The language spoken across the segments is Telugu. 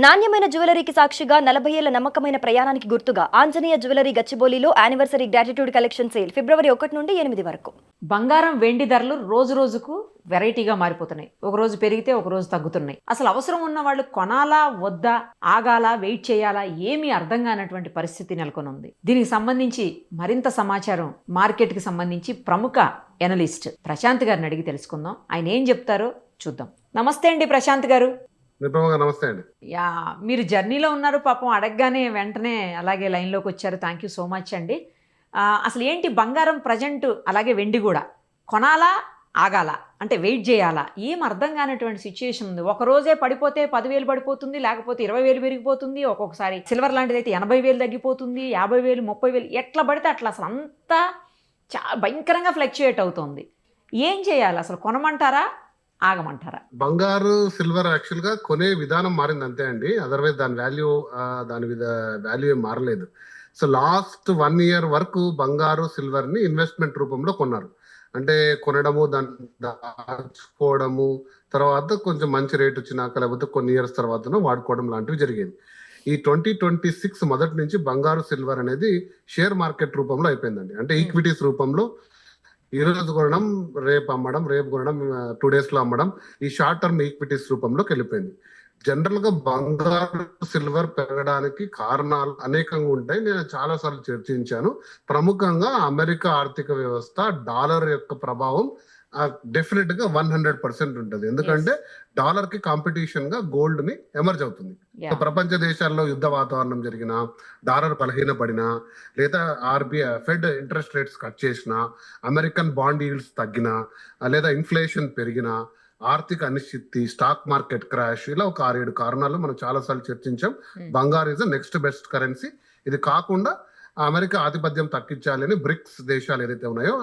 నాణ్యమైన జ్యువెలరీకి సాక్షిగా 40 ఏళ్ల నమ్మకమైన ప్రయాణానికి గుర్తుగా ఆంజనేయ జ్యువెలరీ గచ్చిబౌలిలో యానివర్సరీ గ్రాటిట్యూడ్ కలెక్షన్ సేల్ ఫిబ్రవరి 1 నుండి 8 వరకు. బంగారం వెండి ధరలు రోజు రోజుకు వెరైటీగా మారిపోతున్నాయి. ఒక రోజు పెరిగితే ఒక రోజు తగ్గుతున్నాయి. అసలు అవసరం ఉన్న వాళ్ళు కొనాలా వద్దా, ఆగాలా, వెయిట్ చేయాలా, ఏమీ అర్థం కానటువంటి పరిస్థితి నెలకొని ఉంది. దీనికి సంబంధించి మరింత సమాచారం మార్కెట్కి సంబంధించి ప్రముఖ ఎనలిస్ట్ ప్రశాంత్ గారిని అడిగి తెలుసుకుందాం. ఆయన ఏం చెప్తారో చూద్దాం. నమస్తే అండి ప్రశాంత్ గారు. నమస్తే అండి. మీరు జర్నీలో ఉన్నారు, పాపం అడగగానే వెంటనే అలాగే లైన్లోకి వచ్చారు. థ్యాంక్ యూ సో మచ్ అండి. అసలు ఏంటి బంగారం ప్రజెంట్, అలాగే వెండి కూడా కొనాలా ఆగాల అంటే వెయిట్ చేయాలా, ఏం అర్థం కానటువంటి సిచ్యుయేషన్ ఉంది. ఒక రోజే పడిపోతే 10,000 పడిపోతుంది, లేకపోతే 20,000 పెరిగిపోతుంది. ఒక్కొక్కసారి సిల్వర్ లాంటిది అయితే 80,000 తగ్గిపోతుంది, 50,000, 30,000 ఎట్లా పడితే అట్లా అసలు అంతా భయంకరంగా ఫ్లక్చుయేట్ అవుతుంది. ఏం చేయాలి అసలు? కొనమంటారా ఆగమంటారా? బంగారు సిల్వర్ యాక్చువల్ గా కొనే విధానం మారింది అంతే అండి. అదర్వైజ్ దాని వాల్యూ ఏం మారలేదు. సో లాస్ట్ 1 year వరకు బంగారు సిల్వర్ ని ఇన్వెస్ట్మెంట్ రూపంలో కొన్నారు. అంటే కొనడము, దాన్ని దాచుకోవడము, తర్వాత కొంచెం మంచి రేట్ వచ్చినాక లేకపోతే కొన్ని ఇయర్స్ తర్వాత వాడుకోవడం లాంటివి జరిగేది. ఈ 2026 మొదటి నుంచి బంగారు సిల్వర్ అనేది షేర్ మార్కెట్ రూపంలో అయిపోయిందండి. అంటే ఈక్విటీస్ రూపంలో ఈ రోజు కొనడం, రేపు అమ్మడం, రేపు కొనడం, 2 days లో అమ్మడం, ఈ షార్ట్ టర్మ్ ఈక్విటీస్ రూపంలోకి వెళ్ళిపోయింది. జనరల్ గా బంగారు సిల్వర్ పెరగడానికి కారణాలు అనేకంగా ఉంటాయి. నేను చాలా సార్లు చర్చించాను. ప్రముఖంగా అమెరికా ఆర్థిక వ్యవస్థ, డాలర్ యొక్క ప్రభావం డెఫినెట్ గా 100% ఉంటుంది. ఎందుకంటే డాలర్ కి కాంపిటీషన్ గా గోల్డ్ ని ఎమర్జ్ అవుతుంది. ప్రపంచ దేశాల్లో యుద్ధ వాతావరణం జరిగినా, డాలర్ బలహీనపడినా, లేదా ఫెడ్ ఇంట్రెస్ట్ రేట్స్ కట్ చేసినా, అమెరికన్ బాండ్ ఈల్డ్స్ తగ్గినా, లేదా ఇన్ఫ్లేషన్ పెరిగినా, ఆర్థిక అనిశ్చితి, స్టాక్ మార్కెట్ క్రాష్, ఇలా ఒక 6-7 కారణాలు మనం చాలా సార్లు చర్చించాం. బంగారు ఇస్ నెక్స్ట్ బెస్ట్ కరెన్సీ. ఇది కాకుండా అమెరికా ఆధిపత్యం తగ్గించాలని బ్రిక్స్ దేశాలు ఏదైతే ఉన్నాయో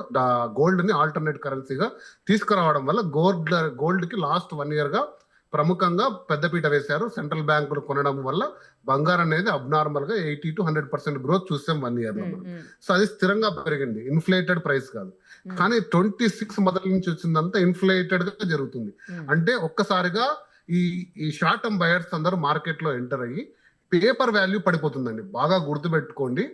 గోల్డ్ ని ఆల్టర్నేట్ కరెన్సీగా తీసుకురావడం వల్ల గోల్డ్ కి లాస్ట్ 1 year గా ప్రముఖంగా పెద్దపీట వేశారు. సెంట్రల్ బ్యాంకులు కొనడం వల్ల బంగారం అనేది అబ్నార్మల్ గా 80 to 100% గ్రోత్ చూసాం 1 year లో. సో అది స్థిరంగా పెరిగింది, ఇన్ఫ్లేటెడ్ ప్రైస్ కాదు. కానీ 26 మొదటి నుంచి వచ్చిందంతా ఇన్ఫ్లేటెడ్ గా జరుగుతుంది. అంటే ఒక్కసారిగా ఈ షార్ట్ టర్మ్ బయర్స్ అందరూ మార్కెట్ లో ఎంటర్ అయ్యి పేపర్ వాల్యూ పడిపోతుందండి. బాగా గుర్తుపెట్టుకోండి.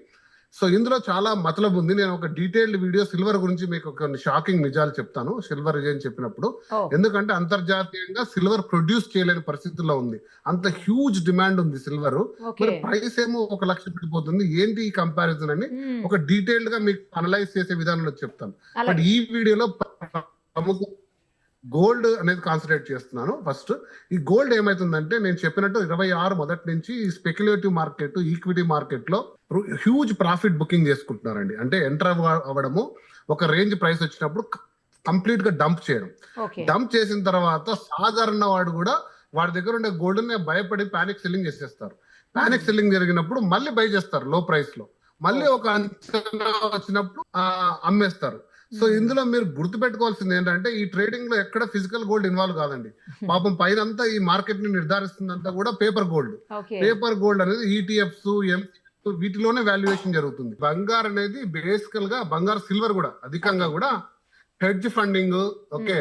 సో ఇందులో చాలా మతలబు ఉంది. నేను ఒక డీటెయిల్డ్ వీడియో సిల్వర్ గురించి మీకు కొన్ని షాకింగ్ నిజాలు చెప్తాను సిల్వర్ అని చెప్పినప్పుడు. ఎందుకంటే అంతర్జాతీయంగా సిల్వర్ ప్రొడ్యూస్ చేయలేని పరిస్థితుల్లో ఉంది. అంత హ్యూజ్ డిమాండ్ ఉంది సిల్వర్. మరి ప్రైస్ ఏమో 1 లక్ష పడిపోతుంది. ఏంటి ఈ కంపారిజన్ అని ఒక డీటెయిల్డ్ గా మీకు అనలైజ్ చేసే విధానంలో చెప్తాను. బట్ ఈ వీడియోలో ప్రముఖ గోల్డ్ అనేది కాన్సన్ట్రేట్ చేస్తున్నాను. ఫస్ట్ ఈ గోల్డ్ ఏమైతుందంటే, నేను చెప్పినట్టు 26 మొదటి నుంచి స్పెక్యులేటివ్ మార్కెట్, ఈక్విటీ మార్కెట్ లో హ్యూజ్ ప్రాఫిట్ బుకింగ్ చేసుకుంటున్నారండి. అంటే ఎంటర్ అవ్వడము, ఒక రేంజ్ ప్రైస్ వచ్చినప్పుడు కంప్లీట్ గా డంప్ చేయడం. డంప్ చేసిన తర్వాత సాధారణ వాడు కూడా వాడి దగ్గర ఉండే గోల్డ్ ని భయపడి పానిక్ సెల్లింగ్ చేసేస్తారు. పానిక్ సెల్లింగ్ జరిగినప్పుడు మళ్ళీ బై చేస్తారు లో ప్రైస్ లో. మళ్ళీ ఒక అంచనా వచ్చినప్పుడు అమ్మేస్తారు. సో ఇందులో మీరు గుర్తు పెట్టుకోవాల్సింది ఏంటంటే, ఈ ట్రేడింగ్ లో ఎక్కడ ఫిజికల్ గోల్డ్ ఇన్వాల్వ్ కాదండి. పాపం పైనంతా ఈ మార్కెట్ ని నిర్ధారిస్తుందంతా కూడా పేపర్ గోల్డ్. పేపర్ గోల్డ్ అనేది ఈటీఎఫ్స్, వీటిలోనే వాల్యుయేషన్ జరుగుతుంది. బంగారు అనేది బేసికల్ గా, బంగారు సిల్వర్ కూడా అధికంగా కూడా hedge funding, okay,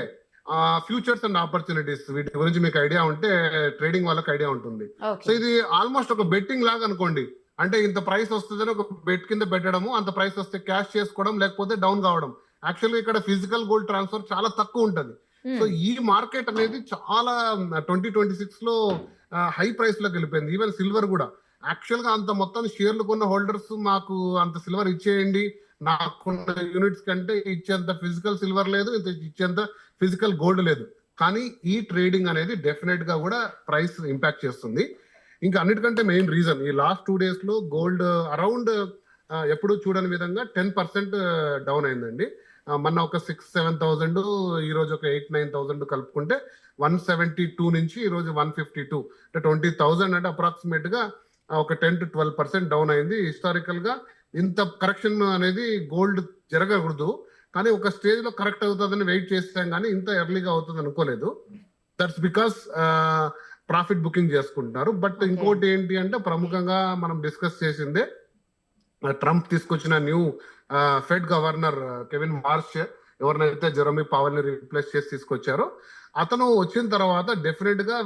futures and opportunities, వీటి గురించి మీకు ఐడియా ఉంటే ట్రేడింగ్ వాళ్ళకి ఐడియా ఉంటుంది. సో ఇది ఆల్మోస్ట్ ఒక బెట్టింగ్ లాగా అనుకోండి. అంటే ఇంత ప్రైస్ వస్తుందని ఒక బెట్ కింద పెట్టడము, అంత ప్రైస్ వస్తే క్యాష్ చేసుకోవడం, లేకపోతే డౌన్ కావడం. యాక్చువల్గా ఇక్కడ ఫిజికల్ గోల్డ్ ట్రాన్స్ఫర్ చాలా తక్కువ ఉంటది. సో ఈ మార్కెట్ అనేది చాలా 2026 లో హై ప్రైస్ లోకి వెళ్ళిపోయింది. ఈవెన్ సిల్వర్ కూడా యాక్చువల్ గా అంత మొత్తం షేర్లు కొన్న హోల్డర్స్ మాకు అంత సిల్వర్ ఇచ్చేయండి, నాకున్న యూనిట్స్ కంటే ఇచ్చేంత ఫిజికల్ సిల్వర్ లేదు, ఇచ్చేంత ఫిజికల్ గోల్డ్ లేదు. కానీ ఈ ట్రేడింగ్ అనేది డెఫినెట్ గా కూడా ప్రైస్ ఇంపాక్ట్ చేస్తుంది. ఇంకా అన్నిటికంటే మెయిన్ రీజన్, ఈ లాస్ట్ 2 days లో గోల్డ్ అరౌండ్ ఎప్పుడు చూడని విధంగా 10% డౌన్ అయిందండి. మొన్న ఒక 6-7,000, ఈ రోజు ఒక 8-9,000 కలుపుకుంటే 172 నుంచి ఈ రోజు 152, అంటే 20,000, అంటే అప్రాక్సిమేట్ గా ఒక 10 to 12% డౌన్ అయింది. హిస్టారికల్ గా ఇంత కరెక్షన్ అనేది గోల్డ్ జరగకూడదు, కానీ ఒక స్టేజ్ లో కరెక్ట్ అవుతుందని వెయిట్ చేస్తాం, కానీ ఇంత ఎర్లీగా అవుతుంది అనుకోలేదు. దట్స్ బికాస్ ప్రాఫిట్ బుకింగ్ చేసుకుంటున్నారు. బట్ ఇంకోటి ఏంటి అంటే, ప్రముఖంగా మనం డిస్కస్ చేసిందే, ట్రంప్ తీసుకొచ్చిన new fed governor Kevin Marsh, ఎవరినైతే జెరోమీ పవెల్ ని రీప్లేస్ చేసి తీసుకొచ్చారో, అతను వచ్చిన తర్వాత డెఫినెట్ గా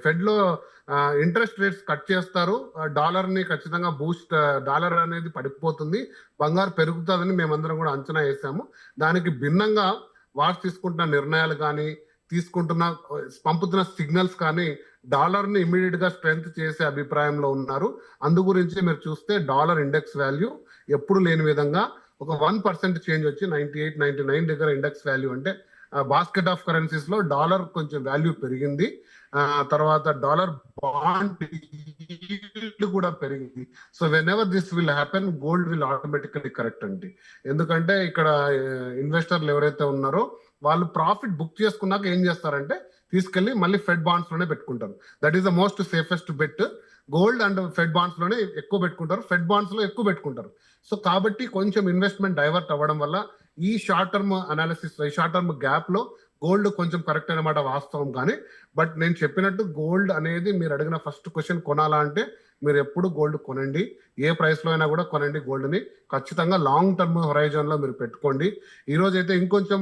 ఫెడ్ లో ఇంట్రెస్ట్ రేట్స్ కట్ చేస్తారు, డాలర్ ని ఖచ్చితంగా బూస్ట్, డాలర్ అనేది పడిపోతుంది, బంగారు పెరుగుతుందని మేమందరం కూడా అంచనా వేసాము. దానికి భిన్నంగా వారు తీసుకుంటున్న నిర్ణయాలు కానీ పంపుతున్న సిగ్నల్స్ కానీ డాలర్ ని ఇమీడియట్ గా స్ట్రెంగ్త్ చేసే అభిప్రాయంలో ఉన్నారు. అందు గురించి మీరు చూస్తే డాలర్ ఇండెక్స్ వాల్యూ ఎప్పుడు లేని విధంగా ఒక 1% చేంజ్ వచ్చి 98-99 దగ్గర ఇండెక్స్ వాల్యూ, అంటే బాస్కెట్ ఆఫ్ కరెన్సీస్ లో డాలర్ కొంచెం వాల్యూ పెరిగింది. తర్వాత డాలర్ బాండ్ కూడా పెరిగింది. So when ever this will happen, gold will automatically correct అండి. ఎందుకంటే ఇక్కడ ఇన్వెస్టర్లు ఎవరైతే ఉన్నారో వాళ్ళు ప్రాఫిట్ బుక్ చేసుకున్నాక ఏం చేస్తారంటే తీసుకెళ్లి మళ్ళీ ఫెడ్ బాండ్స్ లోనే పెట్టుకుంటారు. That is the most safest bet. Gold and fed bonds లోనే ఎక్కువ పెట్టుకుంటారు, ఫెడ్ బాండ్స్ లో ఎక్కువ పెట్టుకుంటారు. సో కాబట్టి కొంచెం ఇన్వెస్ట్మెంట్ డైవర్ట్ అవ్వడం వల్ల ఈ షార్ట్ టర్మ్ అనాలిసిస్, ఈ షార్ట్ టర్మ్ గ్యాప్ లో గోల్డ్ కొంచెం కరెక్ట్ అనమాట, వాస్తవం. కానీ బట్ నేను చెప్పినట్టు గోల్డ్ అనేది మీరు అడిగిన ఫస్ట్ క్వశ్చన్, కొనాలా అంటే మీరు ఎప్పుడు గోల్డ్ కొనండి, ఏ ప్రైస్ లో అయినా కూడా కొనండి. గోల్డ్ ని ఖచ్చితంగా లాంగ్ టర్మ్ హొరైజన్ లో మీరు పెట్టుకోండి. ఈ రోజు అయితే ఇంకొంచెం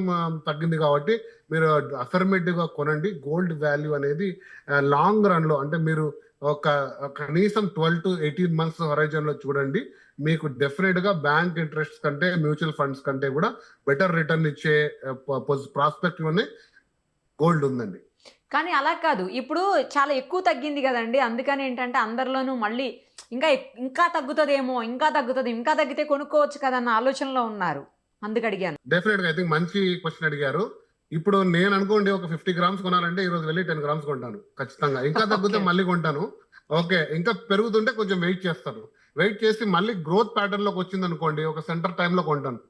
తగ్గింది కాబట్టి మీరు అఫర్మేటివ్ గా కొనండి. గోల్డ్ వాల్యూ అనేది లాంగ్ రన్ లో, అంటే మీరు ఒక కనీసం 12 to 18 months హొరైజన్ లో చూడండి. మీకు డెఫినెట్ గా బ్యాంక్ ఇంట్రెస్ట్ కంటే, మ్యూచువల్ ఫండ్స్ కంటే కూడా బెటర్ రిటర్న్ ఇచ్చే ప్రాస్పెక్ట్ లోనే గోల్డ్ ఉందండి. కానీ అలా కాదు, ఇప్పుడు చాలా ఎక్కువ తగ్గింది కదండి, అందుకని ఏంటంటే అందరిలోనూ మళ్ళీ ఇంకా తగ్గుతుందేమో, ఇంకా తగ్గితే కొనుక్కోవచ్చు కదా అన్న ఆలోచనలో ఉన్నారు, అందుకు అడిగాను. డెఫినెట్ గా ఐ థింక్ మంచి క్వశ్చన్ అడిగారు. ఇప్పుడు నేను అనుకోండి ఒక 50 grams కొనాలంటే ఈ రోజు వెళ్ళి 10 grams కొంటాను ఖచ్చితంగా. ఇంకా తగ్గితే మళ్ళీ కొంటాను. ఓకే, ఇంకా పెరుగుతుంటే కొంచెం వెయిట్ చేస్తాను. వెయిట్ చేసి మళ్ళీ గ్రోత్ ప్యాటర్న్ లోకి వచ్చింది అనుకోండి, ఒక సెంటర్ టైమ్ లో కొంటాను.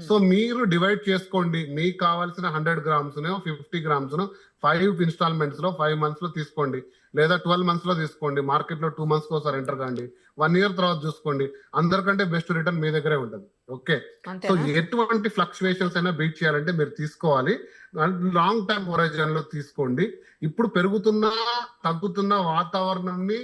సో మీరు డివైడ్ చేసుకోండి, మీకు కావాల్సిన 100 grams 50 grams 5 ఇన్స్టాల్మెంట్స్ లో 5 months లో తీసుకోండి, లేదా 12 months లో తీసుకోండి. మార్కెట్ లో 2 months ఒకసారి ఎంటర్ కాండి, 1 year తర్వాత చూసుకోండి. అందరికంటే బెస్ట్ రిటర్న్ మీ దగ్గరే ఉంటుంది. ఓకే, సో ఎటువంటి ఫ్లక్చువేషన్స్ అయినా బీట్ చేయాలంటే మీరు తీసుకోవాలి, లాంగ్ టర్మ్ హొరైజన్ లో తీసుకోండి. ఇప్పుడు పెరుగుతున్న తగ్గుతున్న వాతావరణాన్ని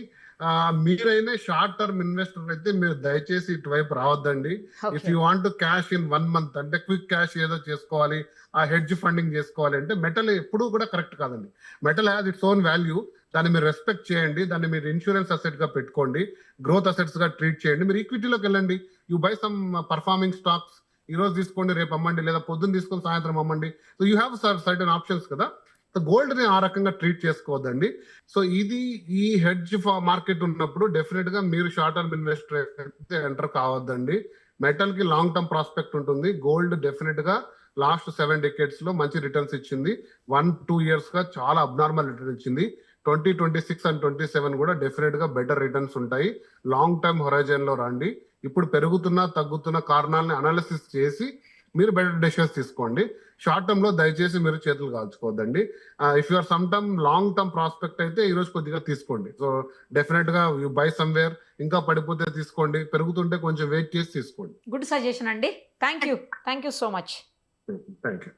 మీరైనా షార్ట్ టర్మ్ ఇన్వెస్టర్ అయితే మీరు దయచేసి ఇటువైపు రావద్దండి. If you want to cash in 1 month, అంటే క్విక్ క్యాష్ ఏదో చేసుకోవాలి, ఆ హెడ్జ్ ఫండింగ్ చేసుకోవాలి అంటే మెటల్ ఎప్పుడూ కూడా కరెక్ట్ కాదండి. Metal has its own value, దాన్ని మీరు రెస్పెక్ట్ చేయండి, దాన్ని మీరు ఇన్సూరెన్స్ అసెట్ గా పెట్టుకోండి, గ్రోత్ అసెట్స్ గా ట్రీట్ చేయండి. మీరు ఈక్విటీలోకి వెళ్ళండి, you buy some performing stocks, ఈ రోజు తీసుకోండి రేపు అమ్మండి, లేదా పొద్దున్న తీసుకొని సాయంత్రం అమ్మండి. So you have certain options కదా. గోల్డ్ ని ఆ రకంగా ట్రీట్ చేసుకోవద్దండి. సో ఇది ఈ హెడ్జ్ మార్కెట్ ఉన్నప్పుడు డెఫినెట్ గా మీరు షార్ట్ టర్మ్ ఇన్వెస్టర్ అయితే ఎంటర్ కావద్దండి. మెటల్ కి లాంగ్ టర్మ్ ప్రాస్పెక్ట్ ఉంటుంది. గోల్డ్ డెఫినెట్ గా లాస్ట్ 7 decades లో మంచి రిటర్న్స్ ఇచ్చింది. 1-2 years గా చాలా అబ్నార్మల్ రిటర్న్ ఇచ్చింది. 2026 and 27 కూడా డెఫినెట్ గా బెటర్ రిటర్న్స్ ఉంటాయి. లాంగ్ టర్మ్ హొరైజన్ లో రండి. ఇప్పుడు పెరుగుతున్న తగ్గుతున్న కారణాలను అనాలిసిస్ చేసి మీరు బెటర్ డెసిషన్స్ తీసుకోండి. షార్ట్ టర్మ్ లో దయచేసి మీరు చేతులు కాల్చుకోవద్దండి. If you're some term long term prospect అయితే ఈ రోజు కొద్దిగా తీసుకోండి. సో డెఫినెట్ గా యూ బై సమ్వేర్, ఇంకా పడిపోతే తీసుకోండి, పెరుగుతుంటే కొంచెం వెయిట్ చేసి తీసుకోండి. గుడ్ సజెషన్ అండి, thank you so much. Thank you.